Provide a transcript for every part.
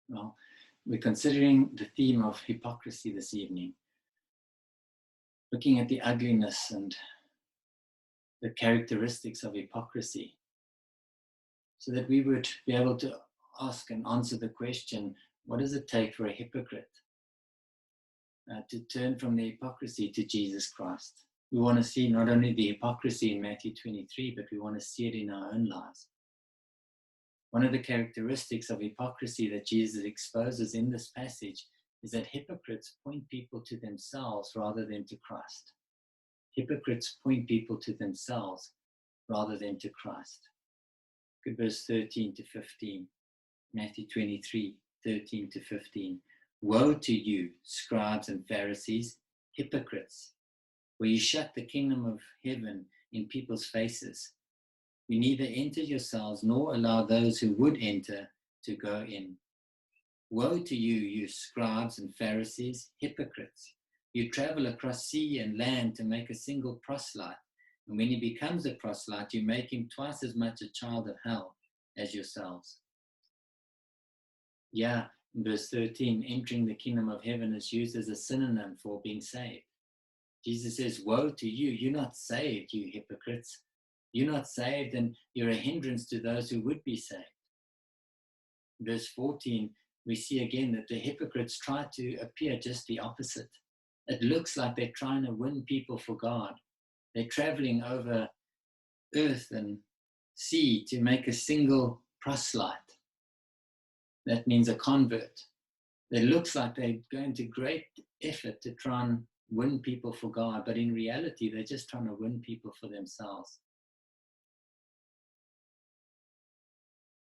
Well, we're considering the theme of hypocrisy this evening, looking at the ugliness and the characteristics of hypocrisy, so that we would be able to ask and answer the question, what does it take for a hypocrite to turn from the hypocrisy to Jesus Christ? We want to see not only the hypocrisy in Matthew 23, but we want to see it in our own lives. One of the characteristics of hypocrisy that Jesus exposes in this passage is that hypocrites point people to themselves rather than to Christ. Hypocrites point people to themselves rather than to Christ. Look at verse 13 to 15, Matthew 23, 13 to 15. Woe to you, scribes and Pharisees, hypocrites, for you shut the kingdom of heaven in people's faces. You neither enter yourselves nor allow those who would enter to go in. Woe to you, you scribes and Pharisees, hypocrites! You travel across sea and land to make a single proselyte, and when he becomes a proselyte, you make him twice as much a child of hell as yourselves. Yeah, in verse 13, entering the kingdom of heaven is used as a synonym for being saved. Jesus says, woe to you, you're not saved, you hypocrites. You're not saved, and you're a hindrance to those who would be saved. Verse 14, we see again that the hypocrites try to appear just the opposite. It looks like they're trying to win people for God. They're traveling over earth and sea to make a single proselyte. That means a convert. It looks like they're going to great effort to try and win people for God, but in reality, they're just trying to win people for themselves.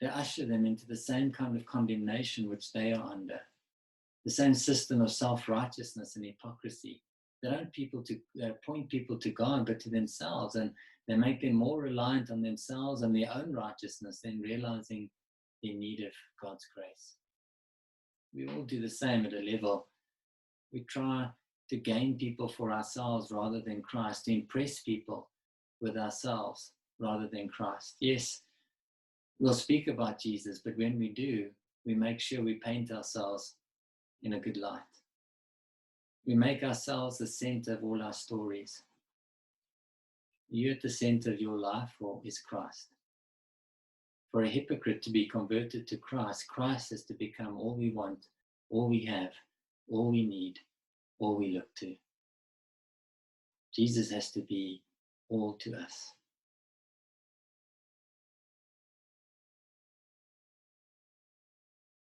They usher them into the same kind of condemnation which they are under, the same system of self-righteousness and hypocrisy. They don't point people to God, but to themselves, and they make them more reliant on themselves and their own righteousness than realizing their need of God's grace. We all do the same at a level. We try to gain people for ourselves rather than Christ, to impress people with ourselves rather than Christ. Yes, we'll speak about Jesus, but when we do, we make sure we paint ourselves in a good light. We make ourselves the center of all our stories. Are you at the center of your life, or is Christ? For a hypocrite to be converted to Christ, Christ has to become all we want, all we have, all we need, all we look to. Jesus has to be all to us.